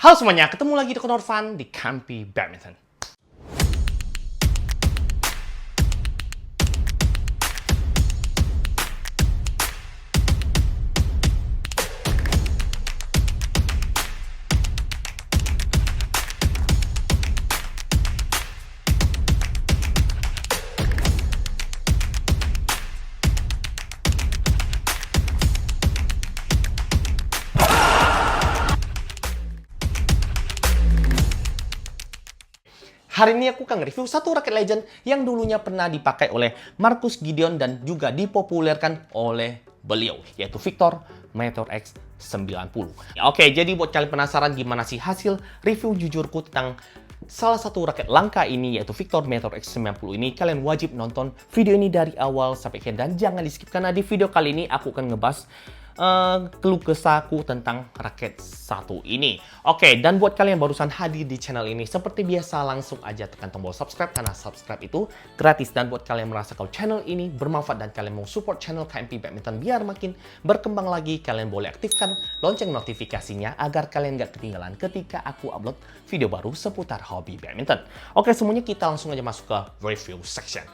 Halo semuanya, ketemu lagi di Konor Fun di Kampi Badminton. Hari ini aku akan review satu raket legend yang dulunya pernah dipakai oleh Marcus Gideon dan juga dipopulerkan oleh beliau, yaitu Victor Meteor X 90. Oke, jadi buat kalian penasaran gimana sih hasil review jujurku tentang salah satu raket langka ini, yaitu Victor Meteor X 90 ini, kalian wajib nonton video ini dari awal sampai akhir dan jangan di skip karena di video kali ini aku akan ngebahas keluh kesahku tentang raket satu ini. Oke, dan buat kalian yang barusan hadir di channel ini, seperti biasa langsung aja tekan tombol subscribe karena subscribe itu gratis. Dan buat kalian yang merasa kalau channel ini bermanfaat dan kalian mau support channel KMP Badminton biar makin berkembang lagi, kalian boleh aktifkan lonceng notifikasinya agar kalian gak ketinggalan ketika aku upload video baru seputar hobi badminton. Oke, semuanya kita langsung aja masuk ke review section.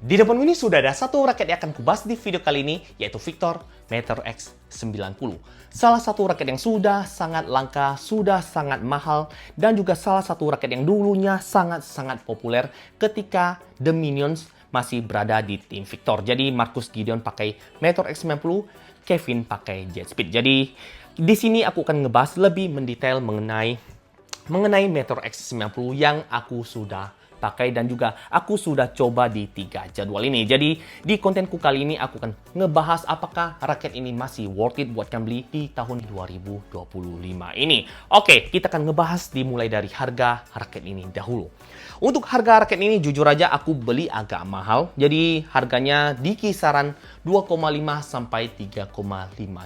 Di depan ini sudah ada satu raket yang akan kubahas di video kali ini, yaitu Victor Meteor X 90. Salah satu raket yang sudah sangat langka, sudah sangat mahal, dan juga salah satu raket yang dulunya sangat-sangat populer ketika The Minions masih berada di tim Victor. Jadi Marcus Gideon pakai Meteor X 90, Kevin pakai Jet Speed. Jadi di sini aku akan ngebahas lebih mendetail mengenai Meteor X 90 yang aku sudah pakai dan juga aku sudah coba di 3 jadwal ini. Jadi di kontenku kali ini aku akan ngebahas apakah raket ini masih worth it buat kalian beli di tahun 2025 ini. Oke, kita akan ngebahas dimulai dari harga raket ini dahulu. Untuk harga raket ini jujur aja aku beli agak mahal. Jadi harganya di kisaran 2,5 sampai 3,5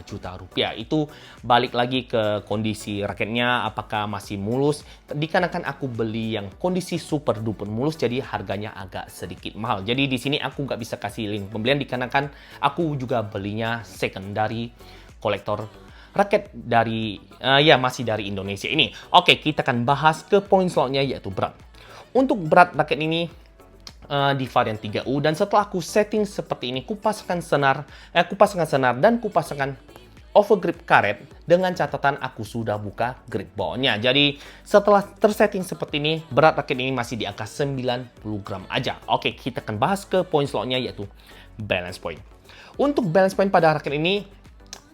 juta rupiah. Itu balik lagi ke kondisi raketnya apakah masih mulus. Dikarenakan aku beli yang kondisi super duper mulus, jadi harganya agak sedikit mahal. Jadi di sini aku nggak bisa kasih link pembelian dikarenakan aku juga belinya second dari kolektor raket dari masih dari Indonesia ini. Oke, kita akan bahas ke poin slotnya yaitu berat. Untuk berat raket ini di varian 3U dan setelah aku setting seperti ini, kupasangkan senar dan kupasangkan overgrip karet dengan catatan aku sudah buka grip bawahnya. Jadi setelah tersetting seperti ini, berat raket ini masih di angka 90 gram aja. Oke, kita akan bahas ke poin slotnya yaitu balance point. Untuk balance point pada raket ini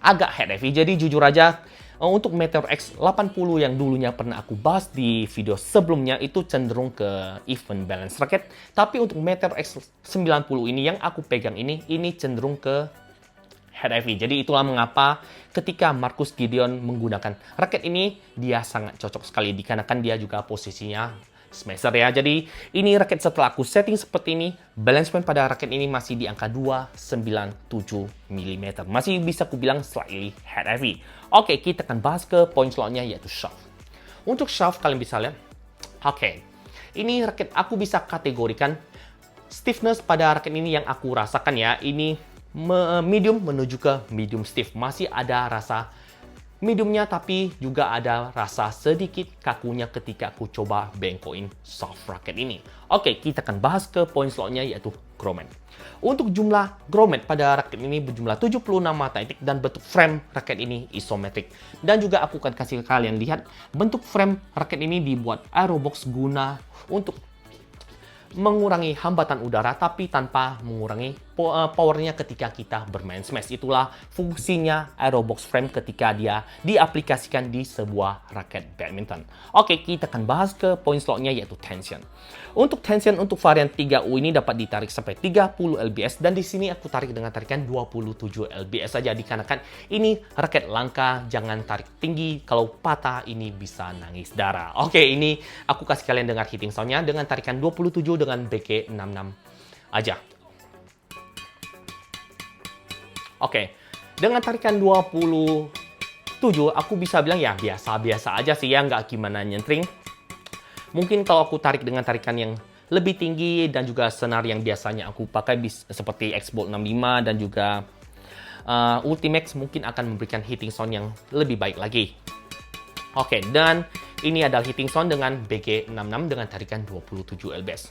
agak head heavy. Jadi jujur aja untuk Meteor X 80 yang dulunya pernah aku bahas di video sebelumnya itu cenderung ke even balance raket. Tapi untuk Meteor X 90 ini yang aku pegang ini cenderung ke head heavy. Jadi itulah mengapa ketika Marcus Gideon menggunakan raket ini, dia sangat cocok sekali dikarenakan dia juga posisinya smasher ya. Jadi ini raket setelah aku setting seperti ini, balance point pada raket ini masih di angka 297 mm. Masih bisa kubilang slightly head heavy. Oke, kita akan bahas ke poin slotnya yaitu shaft. Untuk shaft kalian bisa lihat, oke, ini raket aku bisa kategorikan stiffness pada raket ini yang aku rasakan ya. Ini medium menuju ke medium stiff. Masih ada rasa mediumnya tapi juga ada rasa sedikit kakunya ketika aku coba bengkokin soft racket ini. Oke, kita akan bahas ke poin slotnya yaitu grommet. Untuk jumlah grommet pada raket ini berjumlah 76 magnetic dan bentuk frame raket ini isometrik. Dan juga aku akan kasih kalian lihat bentuk frame raket ini dibuat aerobox guna untuk mengurangi hambatan udara tapi tanpa mengurangi powernya ketika kita bermain smash. Itulah fungsinya aerobox frame ketika dia diaplikasikan di sebuah raket badminton. Oke, kita akan bahas ke poin slotnya yaitu tension. Untuk tension untuk varian 3U ini dapat ditarik sampai 30 lbs dan di sini aku tarik dengan tarikan 27 lbs saja dikarenakan ini raket langka, jangan tarik tinggi, kalau patah ini bisa nangis darah. Oke, ini aku kasih kalian dengar hitting soundnya dengan tarikan 27 dengan BK 66 aja. Oke, dengan tarikan 27 aku bisa bilang ya biasa-biasa aja sih ya, nggak gimana nyentring. Mungkin kalau aku tarik dengan tarikan yang lebih tinggi dan juga senar yang biasanya aku pakai seperti X-Bolt 65 dan juga Ultimax mungkin akan memberikan hitting sound yang lebih baik lagi. Oke, dan ini adalah hitting sound dengan BG66 dengan tarikan 27 lbs.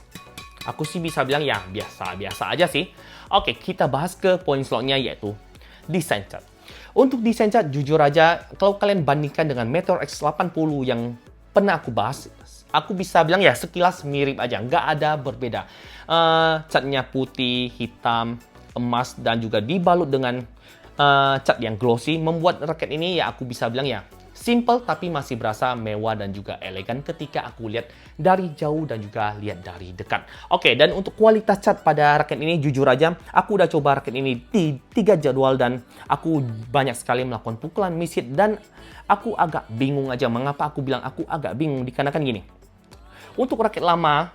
Aku sih bisa bilang ya biasa-biasa aja sih. Oke, kita bahas ke poin slotnya yaitu desain cat. Untuk desain cat jujur aja kalau kalian bandingkan dengan Meteor X80 yang pernah aku bahas, aku bisa bilang ya sekilas mirip aja, nggak ada berbeda. Catnya putih, hitam, emas dan juga dibalut dengan cat yang glossy membuat raket ini ya aku bisa bilang ya simple tapi masih berasa mewah dan juga elegan ketika aku lihat dari jauh dan juga lihat dari dekat. Oke, dan untuk kualitas cat pada raket ini jujur aja, aku udah coba raket ini di 3 jadwal dan aku banyak sekali melakukan pukulan miss hit dan aku agak bingung aja. Mengapa aku bilang aku agak bingung? Dikarenakan gini. Untuk raket lama,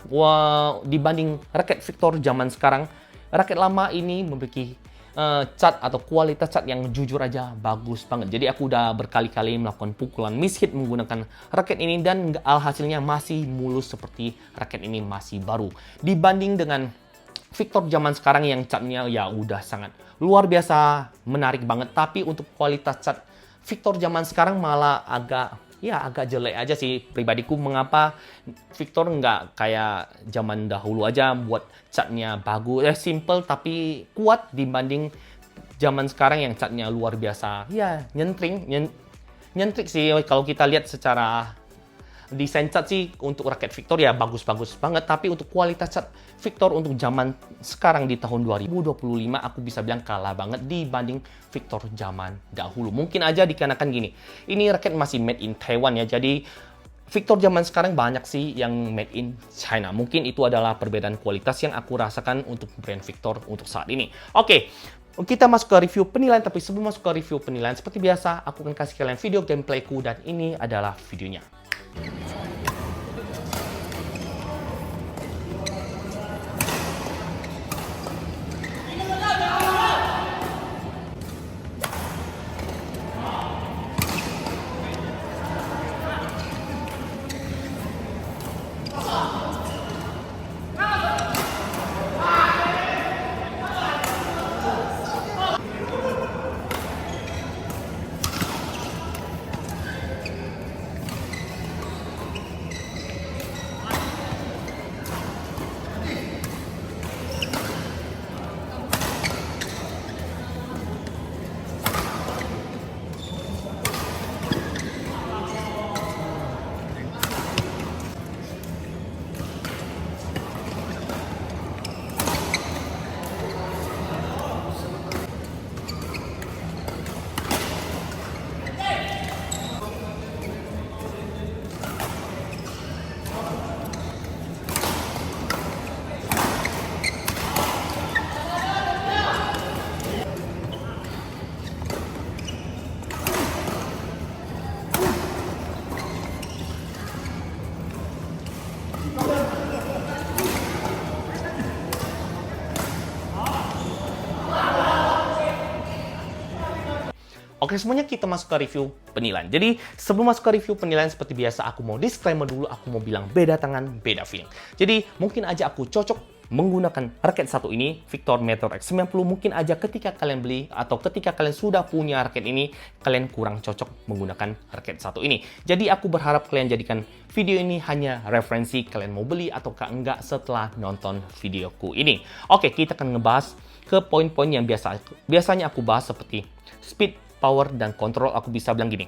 dibanding raket Victor zaman sekarang, raket lama ini memiliki cat atau kualitas cat yang jujur aja bagus banget. Jadi aku udah berkali-kali melakukan pukulan miss hit menggunakan raket ini dan alhasilnya masih mulus seperti raket ini masih baru. Dibanding dengan Victor zaman sekarang yang catnya ya udah sangat luar biasa menarik banget. Tapi untuk kualitas cat Victor zaman sekarang malah agak jelek aja sih pribadiku. Mengapa Victor nggak kayak zaman dahulu aja buat catnya bagus, simple tapi kuat dibanding zaman sekarang yang catnya luar biasa. Ya, nyentrik sih kalau kita lihat secara desain cat sih untuk raket Victor ya bagus-bagus banget, tapi untuk kualitas cat Victor untuk zaman sekarang di tahun 2025 aku bisa bilang kalah banget dibanding Victor zaman dahulu. Mungkin aja dikarenakan gini, ini raket masih made in Taiwan ya, jadi Victor zaman sekarang banyak sih yang made in China. Mungkin itu adalah perbedaan kualitas yang aku rasakan untuk brand Victor untuk saat ini. Oke, kita masuk ke review penilaian, tapi sebelum masuk ke review penilaian seperti biasa, aku akan kasih kalian video gameplayku dan ini adalah videonya. Oke, semuanya kita masuk ke review penilaian. Jadi, sebelum masuk ke review penilaian seperti biasa, aku mau disclaimer dulu, aku mau bilang beda tangan, beda feeling. Jadi, mungkin aja aku cocok menggunakan raket satu ini, Victor Meteor X90. Mungkin aja ketika kalian beli atau ketika kalian sudah punya raket ini, kalian kurang cocok menggunakan raket satu ini. Jadi, aku berharap kalian jadikan video ini hanya referensi kalian mau beli ataukah enggak setelah nonton videoku ini. Oke, kita akan ngebahas ke poin-poin yang biasanya aku bahas seperti speed, power, dan kontrol. Aku bisa bilang gini,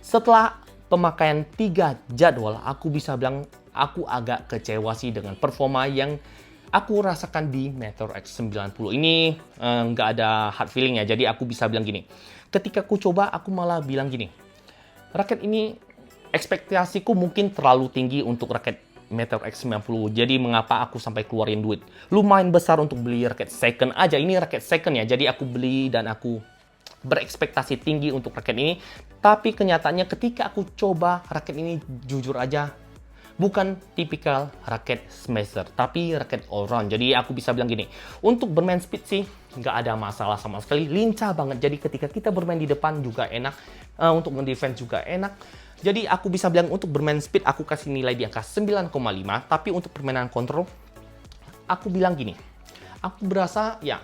setelah pemakaian 3 jadwal, aku bisa bilang aku agak kecewa sih dengan performa yang aku rasakan di Meteor X90 ini. Nggak ada hard feeling ya, jadi aku bisa bilang gini, ketika aku coba aku malah bilang gini, raket ini ekspektasiku mungkin terlalu tinggi untuk raket Meteor X90. Jadi mengapa aku sampai keluarin duit lumayan besar untuk beli raket second aja. Ini raket second ya, jadi aku beli dan aku berekspektasi tinggi untuk raket ini. Tapi kenyataannya ketika aku coba raket ini, jujur aja bukan tipikal raket smasher, tapi raket all round. Jadi aku bisa bilang gini, untuk bermain speed sih nggak ada masalah sama sekali, lincah banget. Jadi ketika kita bermain di depan juga enak, untuk mendefense juga enak. Jadi aku bisa bilang untuk bermain speed aku kasih nilai di angka 9,5. Tapi untuk permainan kontrol, aku bilang gini, aku berasa ya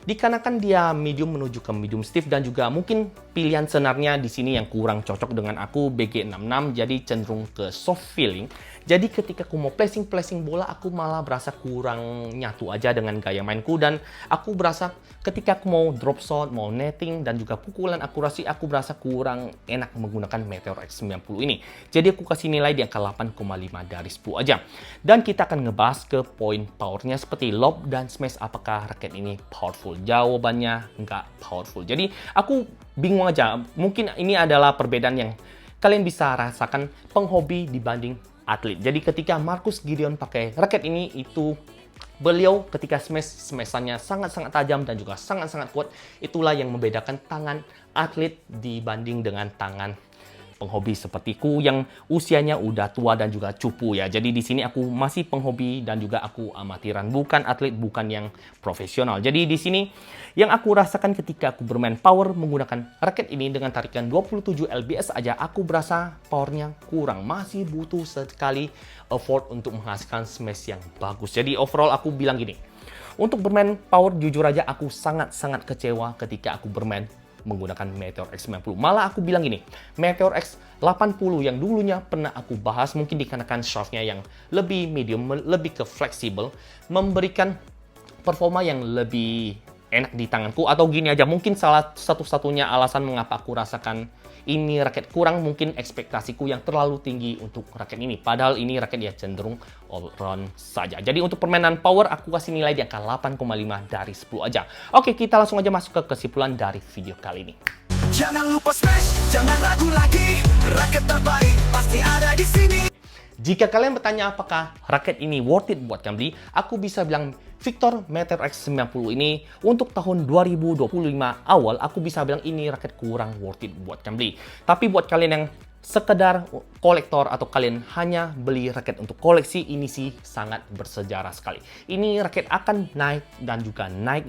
Dikarenakan dia medium menuju ke medium stiff dan juga mungkin pilihan senarnya di sini yang kurang cocok dengan aku BG66 jadi cenderung ke soft feeling. Jadi ketika aku mau placing bola aku malah berasa kurang nyatu aja dengan gaya mainku dan aku berasa ketika aku mau drop shot, mau netting dan juga pukulan akurasi aku berasa kurang enak menggunakan Meteor X90 ini. Jadi aku kasih nilai di angka 8,5 dari 10 aja. Dan kita akan ngebahas ke poin powernya seperti lob dan smash, apakah raket ini powerful? Jawabannya nggak powerful. Jadi aku bingung aja. Mungkin ini adalah perbedaan yang kalian bisa rasakan penghobi dibanding atlet. Jadi ketika Marcus Gideon pakai raket ini, itu beliau ketika smashannya sangat-sangat tajam dan juga sangat-sangat kuat. Itulah yang membedakan tangan atlet dibanding dengan tangan penghobi sepertiku yang usianya udah tua dan juga cupu ya. Jadi di sini aku masih penghobi dan juga aku amatiran, bukan atlet, bukan yang profesional. Jadi di sini yang aku rasakan ketika aku bermain power menggunakan raket ini dengan tarikan 27 lbs aja, aku berasa powernya kurang. Masih butuh sekali effort untuk menghasilkan smash yang bagus. Jadi overall aku bilang gini, untuk bermain power jujur aja aku sangat-sangat kecewa ketika aku bermain menggunakan Meteor X90. Malah aku bilang gini, Meteor X80 yang dulunya pernah aku bahas, mungkin dikarenakan shaftnya yang lebih medium, lebih ke fleksibel, memberikan performa yang lebih enak di tanganku. Atau gini aja, mungkin salah satu-satunya alasan mengapa aku rasakan ini raket kurang, mungkin ekspektasiku yang terlalu tinggi untuk raket ini. Padahal ini raket ya cenderung all round saja. Jadi untuk permainan power aku kasih nilai di angka 8,5 dari 10 aja. Oke, kita langsung aja masuk ke kesimpulan dari video kali ini. Jangan lupa smash, jangan ragu lagi. Raket terbaik pasti ada di sini. Jika kalian bertanya apakah raket ini worth it buat kalian beli, aku bisa bilang Victor Meteor X90 ini untuk tahun 2025 awal, aku bisa bilang ini raket kurang worth it buat kalian beli. Tapi buat kalian yang sekedar kolektor atau kalian hanya beli raket untuk koleksi, ini sih sangat bersejarah sekali. Ini raket akan naik dan juga naik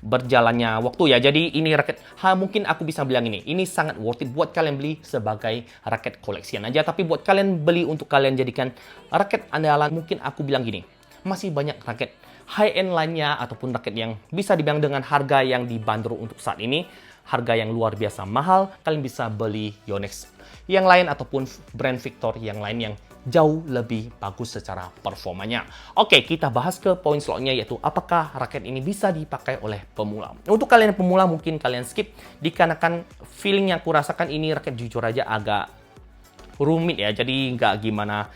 berjalannya waktu ya. Jadi ini raket, mungkin aku bisa bilang ini sangat worth it buat kalian beli sebagai raket koleksian aja. Tapi buat kalian beli untuk kalian jadikan raket andalan, mungkin aku bilang gini, masih banyak raket high-end lainnya ataupun raket yang bisa dibilang dengan harga yang dibanderol untuk saat ini, harga yang luar biasa mahal, kalian bisa beli Yonex yang lain ataupun brand Victor yang lain yang jauh lebih bagus secara performanya. Oke, kita bahas ke poin selanjutnya, yaitu apakah raket ini bisa dipakai oleh pemula. Untuk kalian yang pemula mungkin kalian skip, dikarenakan feeling yang aku rasakan ini raket jujur aja agak rumit ya, jadi nggak gimana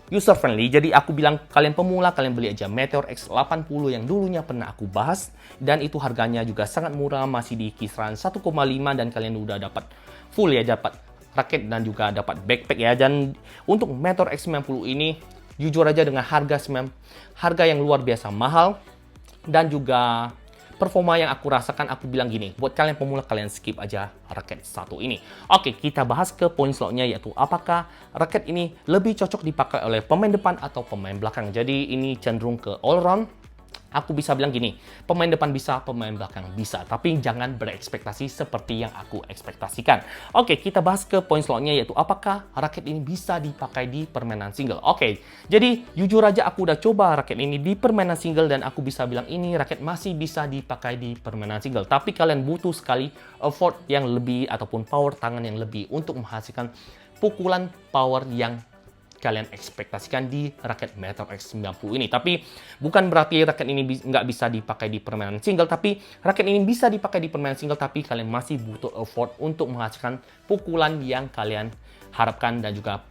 user friendly. Jadi aku bilang kalian pemula, kalian beli aja Meteor X80 yang dulunya pernah aku bahas, dan itu harganya juga sangat murah, masih di kisaran 1,5 dan kalian udah dapat full ya, dapat raket dan juga dapat backpack ya. Dan untuk Meteor X90 ini jujur aja dengan harga yang luar biasa mahal dan juga performa yang aku rasakan, aku bilang gini, buat kalian pemula kalian skip aja raket satu ini. Oke, kita bahas ke poin selanjutnya, yaitu apakah raket ini lebih cocok dipakai oleh pemain depan atau pemain belakang. Jadi ini cenderung ke all round. Aku bisa bilang gini, pemain depan bisa, pemain belakang bisa, tapi jangan berekspektasi seperti yang aku ekspektasikan. Oke, kita bahas ke poin selanjutnya, yaitu apakah raket ini bisa dipakai di permainan single. Oke, jadi jujur aja aku udah coba raket ini di permainan single dan aku bisa bilang ini raket masih bisa dipakai di permainan single. Tapi kalian butuh sekali effort yang lebih ataupun power tangan yang lebih untuk menghasilkan pukulan power yang kalian ekspektasikan di raket Meteor X90 ini. Tapi bukan berarti raket ini nggak bisa dipakai di permainan single, tapi raket ini bisa dipakai di permainan single, tapi kalian masih butuh effort untuk menghasilkan pukulan yang kalian harapkan dan juga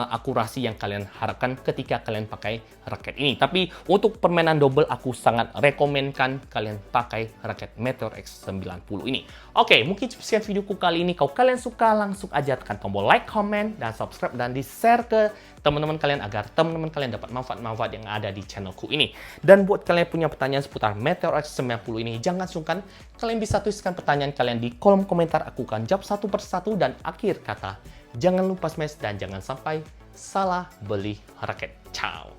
akurasi yang kalian harapkan ketika kalian pakai raket ini. Tapi untuk permainan double aku sangat rekomenkan kalian pakai raket Meteor X90 ini. Oke, mungkin sekian videoku kali ini. Kalau kalian suka langsung aja tekan tombol like, comment, dan subscribe dan di-share ke teman-teman kalian agar teman-teman kalian dapat manfaat-manfaat yang ada di channelku ini. Dan buat kalian yang punya pertanyaan seputar Meteor X90 ini, jangan sungkan kalian bisa tuliskan pertanyaan kalian di kolom komentar. Aku akan jawab satu persatu, dan akhir kata, jangan lupa smash dan jangan sampai salah beli raket. Ciao.